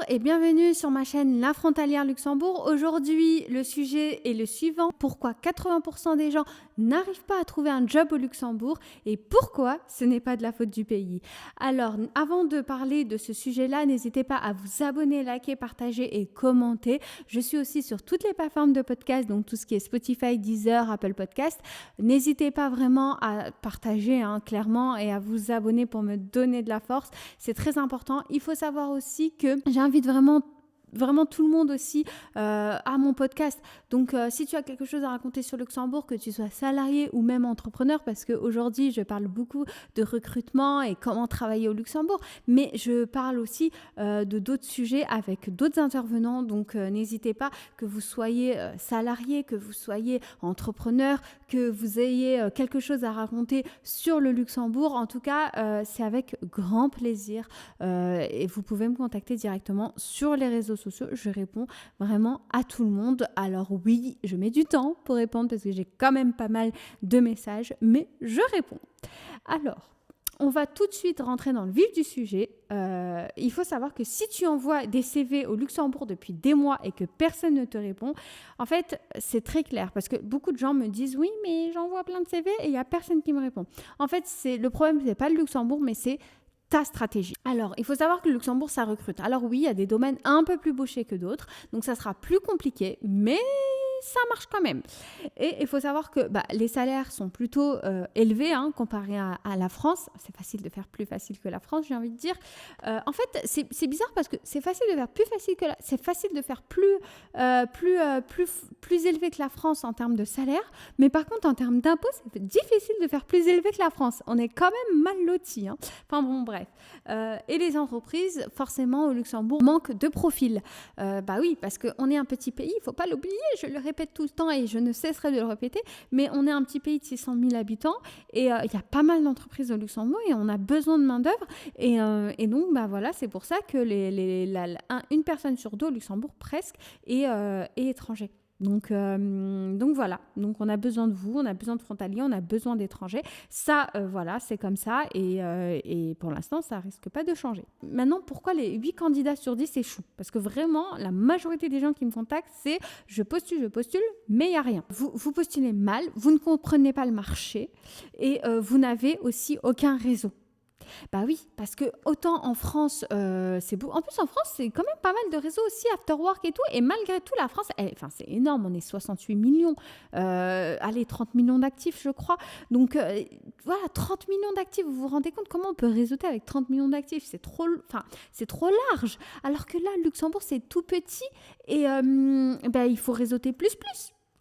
et bienvenue sur ma chaîne La Frontalière Luxembourg. Aujourd'hui, le sujet est le suivant. Pourquoi 80% des gens n'arrivent pas à trouver un job au Luxembourg et pourquoi ce n'est pas de la faute du pays? Alors, avant de parler de ce sujet-là, n'hésitez pas à vous abonner, liker, partager et commenter. Je suis aussi sur toutes les plateformes de podcast, donc tout ce qui est Spotify, Deezer, Apple Podcast. N'hésitez pas vraiment à partager clairement et à vous abonner pour me donner de la force. C'est très important. Il faut savoir aussi que j'invite vraiment tout le monde aussi à mon podcast. Donc, si tu as quelque chose à raconter sur Luxembourg, que tu sois salarié ou même entrepreneur, parce qu'aujourd'hui, je parle beaucoup de recrutement et comment travailler au Luxembourg, mais je parle aussi de d'autres sujets avec d'autres intervenants. Donc, n'hésitez pas, que vous soyez salarié, que vous soyez entrepreneur, que vous ayez quelque chose à raconter sur le Luxembourg. En tout cas, c'est avec grand plaisir et vous pouvez me contacter directement sur les réseaux sociaux. Je réponds vraiment à tout le monde. Alors oui, je mets du temps pour répondre parce que j'ai quand même pas mal de messages, mais je réponds. Alors, on va tout de suite rentrer dans le vif du sujet. Il faut savoir que si tu envoies des CV au Luxembourg depuis des mois et que personne ne te répond, en fait, c'est très clair parce que beaucoup de gens me disent « Oui, mais j'envoie plein de CV et il n'y a personne qui me répond. » En fait, le problème, ce n'est pas le Luxembourg, mais c'est ta stratégie. Alors, il faut savoir que le Luxembourg, ça recrute. Alors oui, il y a des domaines un peu plus bouchés que d'autres, donc ça sera plus compliqué, mais ça marche quand même. Et il faut savoir que les salaires sont plutôt élevés comparé à la France. C'est facile de faire plus facile que la France, j'ai envie de dire. En fait, c'est bizarre parce que c'est facile de faire plus facile que c'est facile de faire plus élevé que la France en termes de salaire, mais par contre en termes d'impôts, c'est difficile de faire plus élevé que la France. On est quand même mal lotis. Enfin bon, bref. Et les entreprises, forcément, au Luxembourg, manquent de profils. Oui, parce qu'on est un petit pays, il ne faut pas l'oublier, je le répète tout le temps et je ne cesserai de le répéter, mais on est un petit pays de 600 000 habitants et il y a pas mal d'entreprises au Luxembourg et on a besoin de main-d'œuvre. Et donc, voilà, c'est pour ça que une personne sur deux au Luxembourg, presque, est étranger. Donc voilà, donc on a besoin de vous, on a besoin de frontaliers, on a besoin d'étrangers. Ça, voilà, c'est comme ça et pour l'instant, ça risque pas de changer. Maintenant, pourquoi les 8 candidats sur 10 échouent? Parce que vraiment, la majorité des gens qui me contactent, c'est je postule, mais il n'y a rien. Vous postulez mal, vous ne comprenez pas le marché et vous n'avez aussi aucun réseau. Oui, parce que autant en France, c'est beau. En plus, en France, c'est quand même pas mal de réseaux aussi, Afterwork et tout. Et malgré tout, la France, c'est énorme. On est 68 millions. 30 millions d'actifs, je crois. Donc, voilà, 30 millions d'actifs. Vous vous rendez compte comment on peut réseauter avec 30 millions d'actifs? C'est trop large. Alors que là, Luxembourg, c'est tout petit. Et il faut réseauter plus.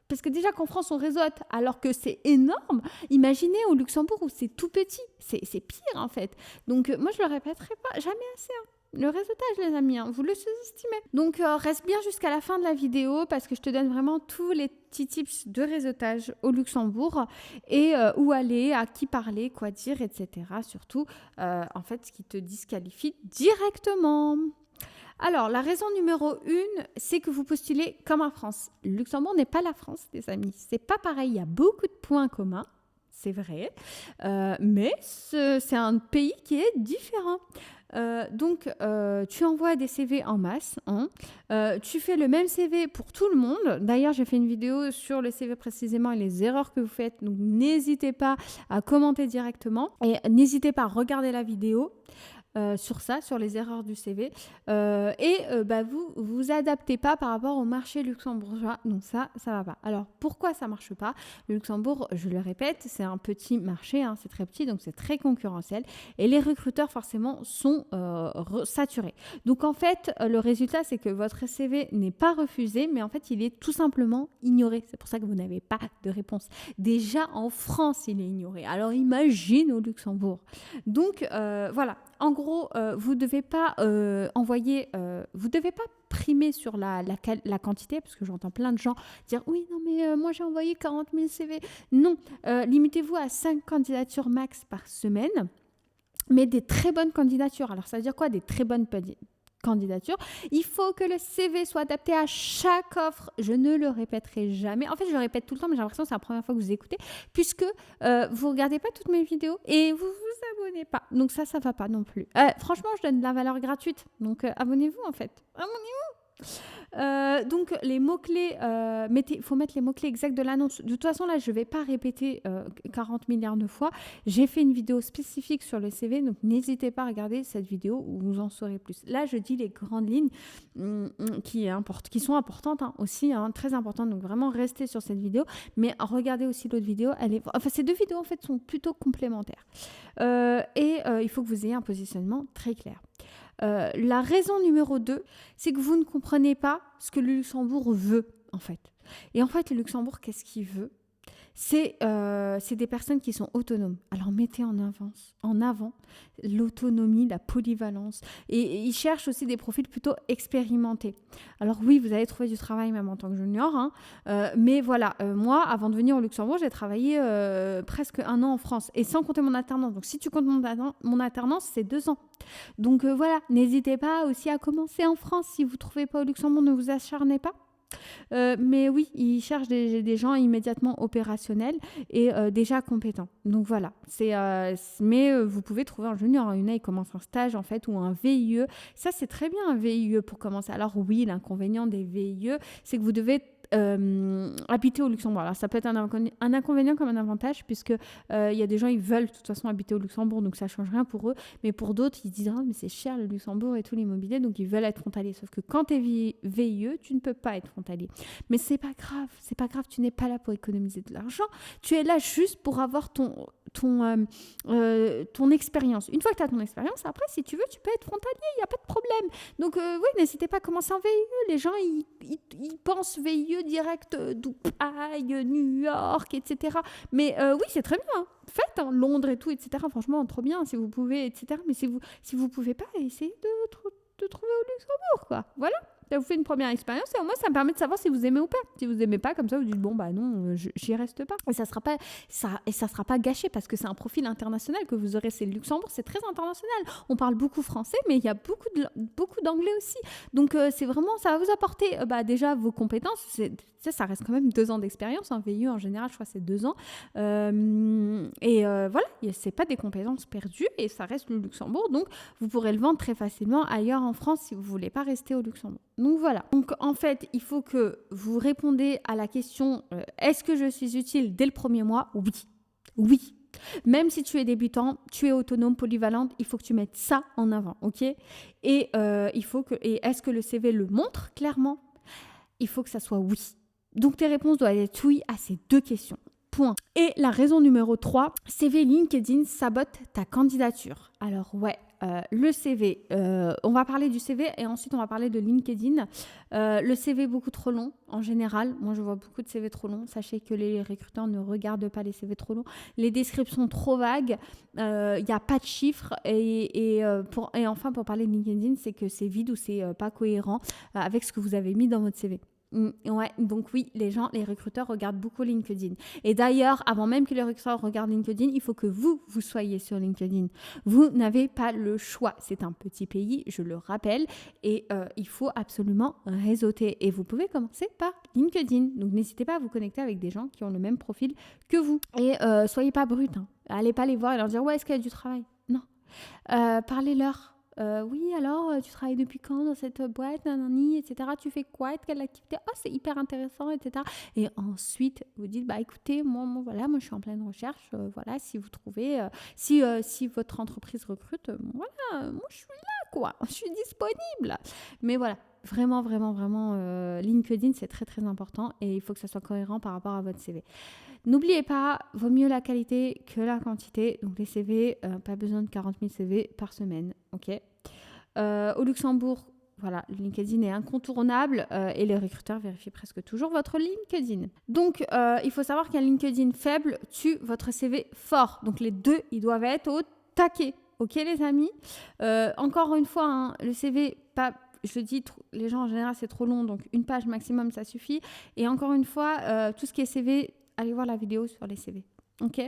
Parce que déjà qu'en France, on réseaute alors que c'est énorme. Imaginez au Luxembourg où c'est tout petit. C'est pire, en fait. Donc, moi, je ne le répéterai pas jamais assez. Le réseautage, les amis, vous le sous-estimez. Donc, reste bien jusqu'à la fin de la vidéo parce que je te donne vraiment tous les petits tips de réseautage au Luxembourg et où aller, à qui parler, quoi dire, etc. Surtout, en fait, ce qui te disqualifie directement. Alors, la raison numéro 1, c'est que vous postulez comme en France. Le Luxembourg n'est pas la France, les amis. C'est pas pareil. Il y a beaucoup de points communs, c'est vrai. Mais c'est un pays qui est différent. Donc, tu envoies des CV en masse. Tu fais le même CV pour tout le monde. D'ailleurs, j'ai fait une vidéo sur le CV précisément et les erreurs que vous faites. Donc, n'hésitez pas à commenter directement. Et n'hésitez pas à regarder la vidéo. Sur ça, sur les erreurs du CV. Vous adaptez pas par rapport au marché luxembourgeois. Donc ça va pas. Alors, pourquoi ça marche pas? Le Luxembourg, je le répète, c'est un petit marché, c'est très petit, donc c'est très concurrentiel. Et les recruteurs, forcément, sont saturés. Donc, en fait, le résultat, c'est que votre CV n'est pas refusé, mais en fait, il est tout simplement ignoré. C'est pour ça que vous n'avez pas de réponse. Déjà, en France, il est ignoré. Alors, imagine au Luxembourg. Donc, voilà. En gros, vous ne devez pas vous devez pas primer sur la quantité, parce que j'entends plein de gens dire « Oui, non, mais moi j'ai envoyé 40 000 CV. » Non, limitez-vous à 5 candidatures max par semaine, mais des très bonnes candidatures. Alors, ça veut dire quoi, des très bonnes candidature. Il faut que le CV soit adapté à chaque offre. Je ne le répéterai jamais. En fait, je le répète tout le temps, mais j'ai l'impression que c'est la première fois que vous écoutez, puisque vous regardez pas toutes mes vidéos et vous vous abonnez pas. Donc ça va pas non plus. Franchement, je donne de la valeur gratuite. Donc abonnez-vous en fait. Donc les mots-clés, il faut mettre les mots-clés exacts de l'annonce. De toute façon, là, je ne vais pas répéter 40 milliards de fois. J'ai fait une vidéo spécifique sur le CV, donc n'hésitez pas à regarder cette vidéo où vous en saurez plus. Là, je dis les grandes lignes qui sont importantes aussi, très importantes. Donc vraiment, restez sur cette vidéo, mais regardez aussi l'autre vidéo. Ces deux vidéos, en fait, sont plutôt complémentaires. Il faut que vous ayez un positionnement très clair. La raison numéro 2, c'est que vous ne comprenez pas ce que le Luxembourg veut, en fait. Et en fait, le Luxembourg, qu'est-ce qu'il veut ? C'est des personnes qui sont autonomes. Alors, mettez en avant l'autonomie, la polyvalence. Et ils cherchent aussi des profils plutôt expérimentés. Alors oui, vous allez trouver du travail même en tant que junior. Mais voilà, moi, avant de venir au Luxembourg, j'ai travaillé presque 1 an en France. Et sans compter mon alternance. Donc, si tu comptes mon alternance, c'est 2 ans. Donc voilà, n'hésitez pas aussi à commencer en France. Si vous ne trouvez pas au Luxembourg, ne vous acharnez pas. Mais oui, ils cherchent des gens immédiatement opérationnels et déjà compétents. Donc voilà, mais vous pouvez trouver un junior. Il y en a, ils commencent un stage en fait ou un VIE. Ça, c'est très bien un VIE pour commencer. Alors oui, l'inconvénient des VIE, c'est que vous devez habiter au Luxembourg. Alors ça peut être un inconvénient comme un avantage, puisque il y a des gens, ils veulent de toute façon habiter au Luxembourg, donc ça ne change rien pour eux, mais pour d'autres, ils se disent mais c'est cher le Luxembourg et tout l'immobilier, donc ils veulent être frontaliers. Sauf que quand tu es VIE, tu ne peux pas être frontalier. Mais c'est pas grave, tu n'es pas là pour économiser de l'argent, tu es là juste pour avoir ton expérience. Une fois que tu as ton expérience, après, si tu veux, tu peux être frontalier, il n'y a pas de problème. Donc oui, n'hésitez pas à commencer en VIE. Les gens, ils pensent VIE direct Dubaï, New York, etc. Mais oui, c'est très bien. Faites Londres et tout, etc. Franchement, trop bien si vous pouvez, etc. Mais si vous pouvez pas, essayez de trouver au Luxembourg, quoi. Voilà. Ça vous fait une première expérience et au moins ça me permet de savoir si vous aimez ou pas. Si vous aimez pas, comme ça vous dites bon bah non, j'y reste pas. Et ça sera pas gâché parce que c'est un profil international que vous aurez. C'est le Luxembourg, c'est très international. On parle beaucoup français, mais il y a beaucoup d'anglais aussi. Donc c'est vraiment, ça va vous apporter déjà vos compétences. Ça reste quand même 2 ans d'expérience. Un VIE en général, je crois c'est 2 ans. Voilà, c'est pas des compétences perdues et ça reste le Luxembourg. Donc vous pourrez le vendre très facilement ailleurs en France si vous voulez pas rester au Luxembourg. Donc voilà. Donc en fait, il faut que vous répondez à la question est-ce que je suis utile dès le premier mois ? Oui. Même si tu es débutant, tu es autonome, polyvalente, il faut que tu mettes ça en avant, ok ? Et est-ce que le CV le montre clairement ? Il faut que ça soit oui. Donc tes réponses doivent être oui à ces 2 questions. Point. Et la raison numéro 3, CV LinkedIn sabote ta candidature. Alors ouais, le CV, on va parler du CV et ensuite on va parler de LinkedIn. Le CV beaucoup trop long en général. Moi je vois beaucoup de CV trop longs. Sachez que les recruteurs ne regardent pas les CV trop longs. Les descriptions trop vagues, il n'y a pas de chiffres. Et enfin pour parler de LinkedIn, c'est que c'est vide ou c'est pas cohérent avec ce que vous avez mis dans votre CV. Ouais, donc oui, les recruteurs regardent beaucoup LinkedIn. Et d'ailleurs, avant même que les recruteurs regardent LinkedIn, il faut que vous soyez sur LinkedIn. Vous n'avez pas le choix. C'est un petit pays, je le rappelle, et il faut absolument réseauter. Et vous pouvez commencer par LinkedIn. Donc n'hésitez pas à vous connecter avec des gens qui ont le même profil que vous. Et soyez pas brut. Allez pas les voir et leur dire « Ouais, est-ce qu'il y a du travail ?» Non. Parlez-leur. Oui, alors, tu travailles depuis quand dans cette boîte, nanani, etc. Tu fais quoi? Quelle activité? Oh, c'est hyper intéressant, etc. Et ensuite, vous dites, écoutez, moi, je suis en pleine recherche. Voilà, si vous trouvez, si votre entreprise recrute, voilà, moi, je suis là, quoi. Je suis disponible. Mais voilà, vraiment, LinkedIn, c'est très, très important et il faut que ça soit cohérent par rapport à votre CV. N'oubliez pas, vaut mieux la qualité que la quantité. Donc les CV, pas besoin de 40 000 CV par semaine. Okay. Au Luxembourg, voilà, LinkedIn est incontournable et les recruteurs vérifient presque toujours votre LinkedIn. Donc, il faut savoir qu'un LinkedIn faible tue votre CV fort. Donc les 2, ils doivent être au taquet. Ok les amis, encore une fois, le CV, je dis, les gens en général c'est trop long, donc 1 page maximum ça suffit. Et encore une fois, tout ce qui est CV, allez voir la vidéo sur les CV. Ok ?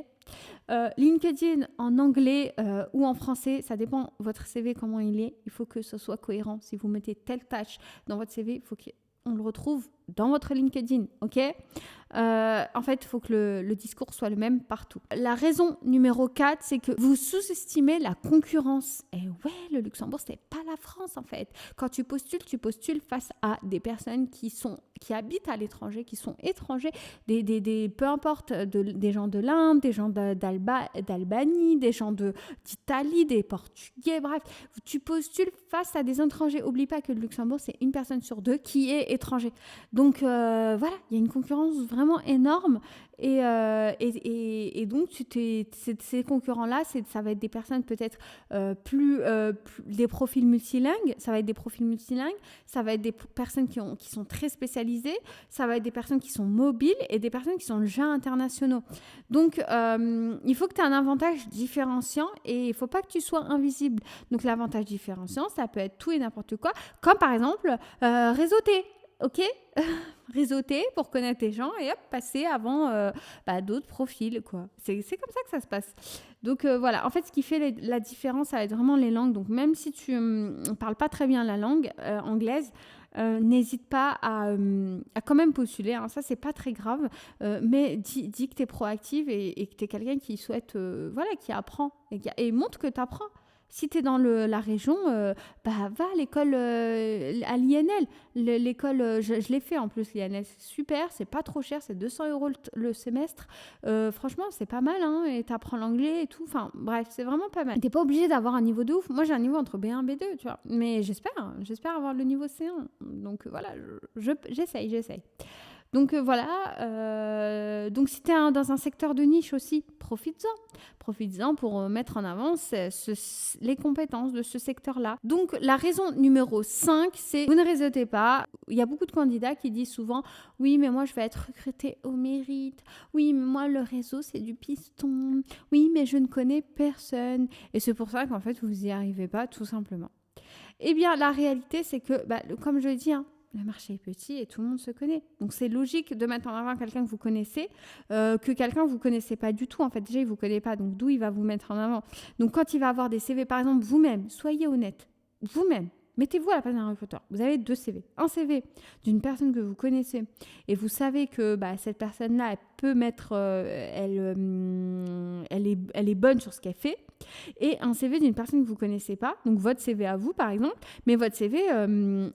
LinkedIn en anglais ou en français, ça dépend votre CV comment il est. Il faut que ce soit cohérent. Si vous mettez telle tâche dans votre CV, il faut qu'on le retrouve dans votre LinkedIn, ok? En fait, il faut que le discours soit le même partout. La raison numéro 4, c'est que vous sous-estimez la concurrence. Et ouais, le Luxembourg, c'est pas la France en fait. Quand tu postules face à des personnes qui habitent à l'étranger, qui sont étrangers, peu importe, des gens de l'Inde, des gens d'Albanie, des gens d'Italie, des Portugais, bref. Tu postules face à des étrangers. Oublie pas que le Luxembourg, c'est une personne sur 2 qui est étranger. Donc voilà, il y a une concurrence vraiment énorme et donc ces concurrents-là, ça va être des personnes peut-être plus des profils multilingues, ça va être des profils multilingues, ça va être des personnes qui sont très spécialisées, ça va être des personnes qui sont mobiles et des personnes qui sont déjà internationaux. Donc il faut que tu aies un avantage différenciant et il ne faut pas que tu sois invisible. Donc l'avantage différenciant, ça peut être tout et n'importe quoi, comme par exemple réseauter. Ok, réseauter pour connaître les gens et hop, passer avant d'autres profils, quoi. C'est comme ça que ça se passe. Donc voilà, en fait, ce qui fait la différence, ça va être vraiment les langues. Donc même si tu ne parles pas très bien la langue anglaise, n'hésite pas à quand même postuler, hein. Ça, c'est pas très grave, mais dis que tu es proactive et que tu es quelqu'un qui souhaite, qui apprend et montre que tu apprends. Si tu es dans la région, va à l'école à l'INL. L'école, je l'ai fait en plus, l'INL, c'est super, c'est pas trop cher, c'est 200 € le semestre. Franchement, c'est pas mal, hein, et tu apprends l'anglais et tout. Enfin, bref, c'est vraiment pas mal. Tu n'es pas obligé d'avoir un niveau de ouf. Moi, j'ai un niveau entre B1 et B2, tu vois. Mais j'espère avoir le niveau C1. Donc voilà, j'essaye. Donc voilà, donc si tu es dans un secteur de niche aussi, profites-en pour mettre en avant les compétences de ce secteur-là. Donc la raison numéro 5, c'est vous ne réseautez pas. Il y a beaucoup de candidats qui disent souvent « Oui, mais moi je vais être recruté au mérite. Oui, mais moi le réseau c'est du piston. Oui, mais je ne connais personne. » Et c'est pour ça qu'en fait vous n'y arrivez pas tout simplement. Eh bien la réalité c'est que, comme je le dis, le marché est petit et tout le monde se connaît. Donc, c'est logique de mettre en avant quelqu'un que vous connaissez que quelqu'un que vous ne connaissez pas du tout. En fait, déjà, il ne vous connaît pas. Donc, d'où il va vous mettre en avant? Donc, quand il va avoir des CV, par exemple, vous-même, soyez honnête. Vous-même, mettez-vous à la place d'un recruteur. Vous avez 2 CV. Un CV d'une personne que vous connaissez et vous savez que cette personne-là, elle peut mettre... elle est bonne sur ce qu'elle fait. Et un CV d'une personne que vous ne connaissez pas, donc votre CV à vous par exemple, mais votre CV,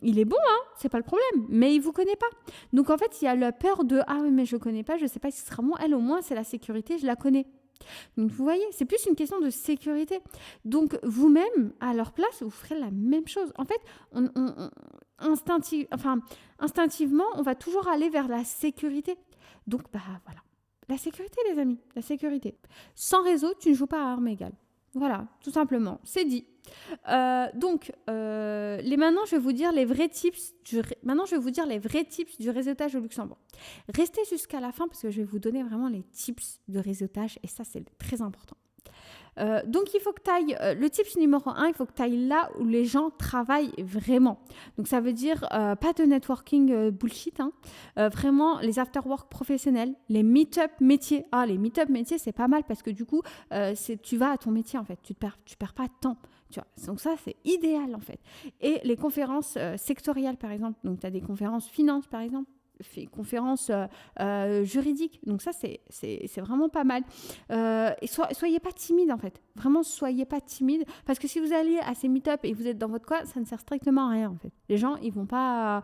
il est bon, hein, c'est pas le problème, mais il ne vous connaît pas. Donc en fait, il y a la peur de « Ah oui, mais je ne connais pas, je ne sais pas si ce sera moi ». Elle, au moins, c'est la sécurité, je la connais. Donc vous voyez, c'est plus une question de sécurité. Donc vous-même, à leur place, vous ferez la même chose. En fait, instinctivement, on va toujours aller vers la sécurité. Donc voilà. La sécurité, les amis, la sécurité. Sans réseau, tu ne joues pas à armes égales. Voilà, tout simplement, c'est dit. Donc, maintenant, je vais vous dire les vrais tips. Du réseautage au Luxembourg. Restez jusqu'à la fin parce que je vais vous donner vraiment les tips de réseautage et ça, c'est très important. Donc, il faut que tu ailles, le tips numéro 1, il faut que tu ailles là où les gens travaillent vraiment. Donc, ça veut dire pas de networking bullshit, hein. Vraiment, les after-work professionnels, les meet-up métiers. Ah, les meet-up métiers, c'est pas mal parce que du coup, tu vas à ton métier en fait. Tu perds pas de temps. Tu vois. Donc, ça, c'est idéal en fait. Et les conférences sectorielles, par exemple. Donc, tu as des conférences finance, par exemple. Conférences juridiques. Donc ça, c'est vraiment pas mal. Et soyez pas timide, en fait. Vraiment, soyez pas timide. Parce que si vous allez à ces meet-up et vous êtes dans votre coin, ça ne sert strictement à rien, en fait. Les gens, ils vont pas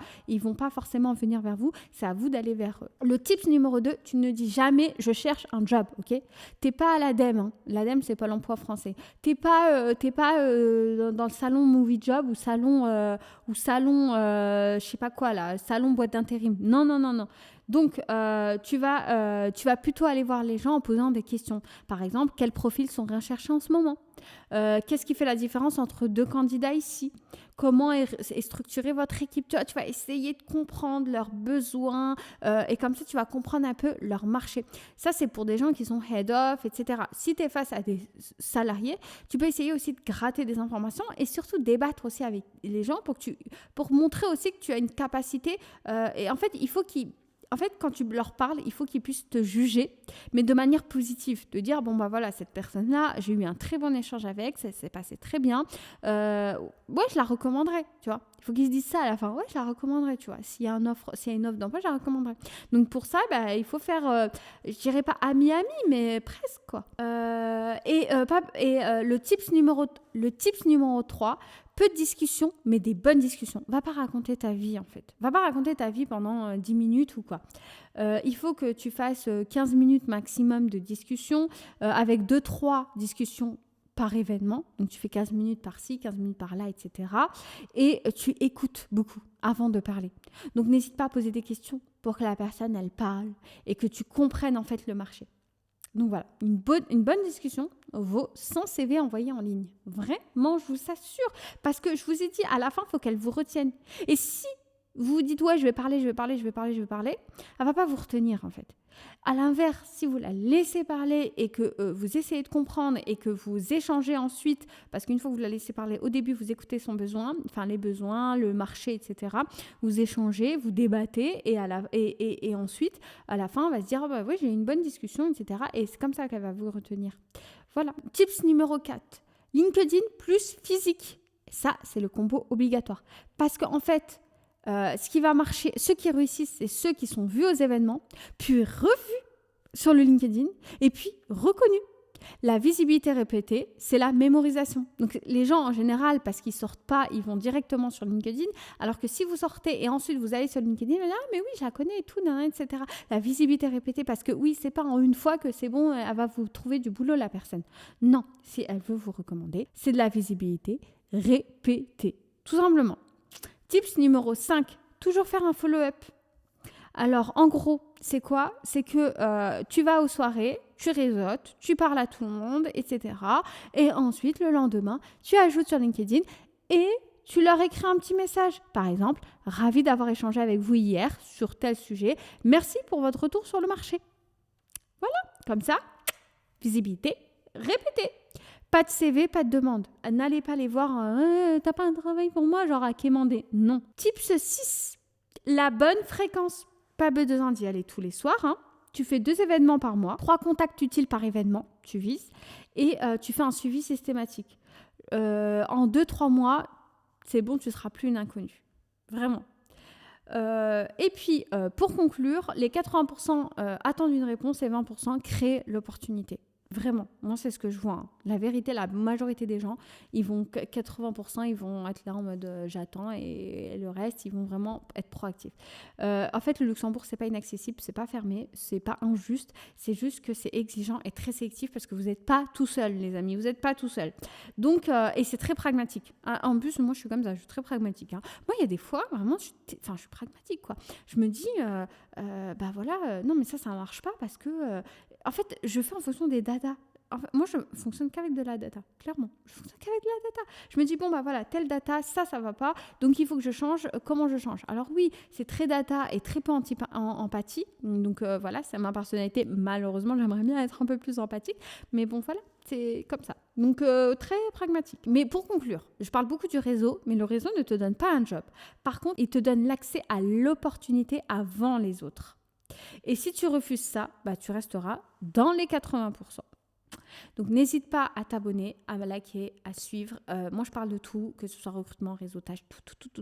forcément venir vers vous. C'est à vous d'aller vers eux. Le tip numéro 2, tu ne dis jamais « je cherche un job », ok? T'es pas à l'ADEME. Hein. L'ADEME, c'est pas l'emploi français. T'es pas dans le salon Movie Job ou salon je sais pas quoi, là, salon boîte d'intérim. Non. Donc, tu vas plutôt aller voir les gens en posant des questions. Par exemple, quels profils sont recherchés en ce moment? Qu'est-ce qui fait la différence entre 2 candidats ici? Comment est structurée votre équipe? Tu vas essayer de comprendre leurs besoins et comme ça, tu vas comprendre un peu leur marché. Ça, c'est pour des gens qui sont head-off, etc. Si tu es face à des salariés, tu peux essayer aussi de gratter des informations et surtout débattre aussi avec les gens pour montrer aussi que tu as une capacité. Et en fait, il faut en fait, quand tu leur parles, il faut qu'ils puissent te juger, mais de manière positive. De dire, bon, bah voilà, cette personne-là, j'ai eu un très bon échange avec, ça s'est passé très bien. Ouais, je la recommanderais, tu vois. Il faut qu'ils se disent ça à la fin. Ouais, je la recommanderais, tu vois. S'il y a une offre d'emploi, je la recommanderais. Donc, pour ça, bah, il faut faire, je dirais pas ami-ami, mais presque, quoi. Le tips numéro 3, peu de discussions, mais des bonnes discussions. Va pas raconter ta vie, en fait. Va pas raconter ta vie pendant 10 minutes ou quoi. Il faut que tu fasses 15 minutes maximum de discussion, avec 2-3 discussions par événement. Donc, tu fais 15 minutes par-ci, 15 minutes par-là, etc. Et tu écoutes beaucoup avant de parler. Donc, n'hésite pas à poser des questions pour que la personne, elle parle et que tu comprennes, en fait, le marché. Donc voilà, une bonne discussion vaut 100 CV envoyés en ligne. Vraiment, je vous assure. Parce que je vous ai dit, à la fin, il faut qu'elle vous retienne. Et si vous vous dites, ouais, je vais parler, elle ne va pas vous retenir, en fait. À l'inverse, si vous la laissez parler et que vous essayez de comprendre et que vous échangez ensuite, parce qu'une fois que vous la laissez parler, au début, vous écoutez son besoin, enfin les besoins, le marché, etc. Vous échangez, vous débattez et ensuite, à la fin, on va se dire, oh bah oui, j'ai eu une bonne discussion, etc. Et c'est comme ça qu'elle va vous retenir. Voilà. Tips numéro 4. LinkedIn plus physique. Ça, c'est le combo obligatoire. Parce qu'en fait, ce qui va marcher, ceux qui réussissent, c'est ceux qui sont vus aux événements, puis revus sur le LinkedIn, et puis reconnus. La visibilité répétée, c'est la mémorisation. Donc les gens en général, parce qu'ils ne sortent pas, ils vont directement sur LinkedIn, alors que si vous sortez et ensuite vous allez sur LinkedIn, vous allez dire, ah mais oui, je la connais et tout, etc. La visibilité répétée, parce que oui, c'est pas en une fois que c'est bon, elle va vous trouver du boulot, la personne. Non, si elle veut vous recommander, c'est de la visibilité répétée, tout simplement. Tips numéro 5, toujours faire un follow-up. Alors, en gros, c'est quoi ? C'est que tu vas aux soirées, tu réseautes, tu parles à tout le monde, etc. Et ensuite, le lendemain, tu ajoutes sur LinkedIn et tu leur écris un petit message. Par exemple, ravi d'avoir échangé avec vous hier sur tel sujet. Merci pour votre retour sur le marché. Voilà, comme ça, visibilité répétée. Pas de CV, pas de demande. N'allez pas les voir, t'as pas un travail pour moi, genre à quémander. Non. Tips 6, la bonne fréquence. Pas besoin d'y aller tous les soirs. Hein. Tu fais 2 événements par mois, 3 contacts utiles par événement, tu vises, et tu fais un suivi systématique. En 2-3 mois, c'est bon, tu ne seras plus une inconnue. Vraiment. Et puis, pour conclure, les 80% attendent une réponse et 20% créent l'opportunité. Vraiment, moi c'est ce que je vois. Hein. La vérité, la majorité des gens, 80%, ils vont être là en mode j'attends et le reste, ils vont vraiment être proactifs. En fait, le Luxembourg, c'est pas inaccessible, c'est pas fermé, c'est pas injuste, c'est juste que c'est exigeant et très sélectif parce que vous n'êtes pas tout seul, les amis, vous n'êtes pas tout seul. Donc, et c'est très pragmatique. En plus, moi je suis comme ça, je suis très pragmatique. Hein. Moi, il y a des fois, vraiment, je suis pragmatique, quoi. Je me dis, bah voilà, non mais ça marche pas parce que... en fait, je fais en fonction des data. Moi, je fonctionne qu'avec de la data, clairement. Je fonctionne qu'avec de la data. Je me dis, bon, bah voilà, telle data, ça va pas. Donc, il faut que je change. Comment je change ? Alors oui, c'est très data et très peu empathie. Donc, voilà, c'est ma personnalité. Malheureusement, j'aimerais bien être un peu plus empathique. Mais bon, voilà, c'est comme ça. Donc, très pragmatique. Mais pour conclure, je parle beaucoup du réseau, mais le réseau ne te donne pas un job. Par contre, il te donne l'accès à l'opportunité avant les autres. Et si tu refuses ça, bah, tu resteras dans les 80%. Donc, n'hésite pas à t'abonner, à liker, à suivre. Moi, je parle de tout, que ce soit recrutement, réseautage,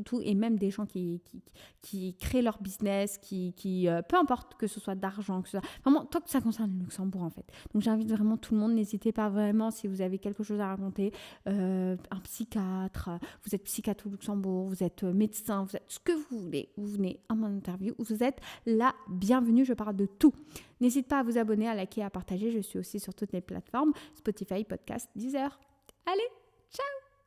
tout. Et même des gens qui créent leur business, peu importe que ce soit d'argent, que ce soit... Vraiment, tant que ça concerne le Luxembourg, en fait. Donc, j'invite vraiment tout le monde. N'hésitez pas vraiment, si vous avez quelque chose à raconter. Un psychiatre, vous êtes psychiatre au Luxembourg, vous êtes médecin, vous êtes ce que vous voulez. Vous venez à mon interview, vous êtes la bienvenue. Je parle de tout. N'hésite pas à vous abonner, à liker, à partager. Je suis aussi sur toutes les plateformes, Spotify, Podcast, Deezer. Allez, ciao!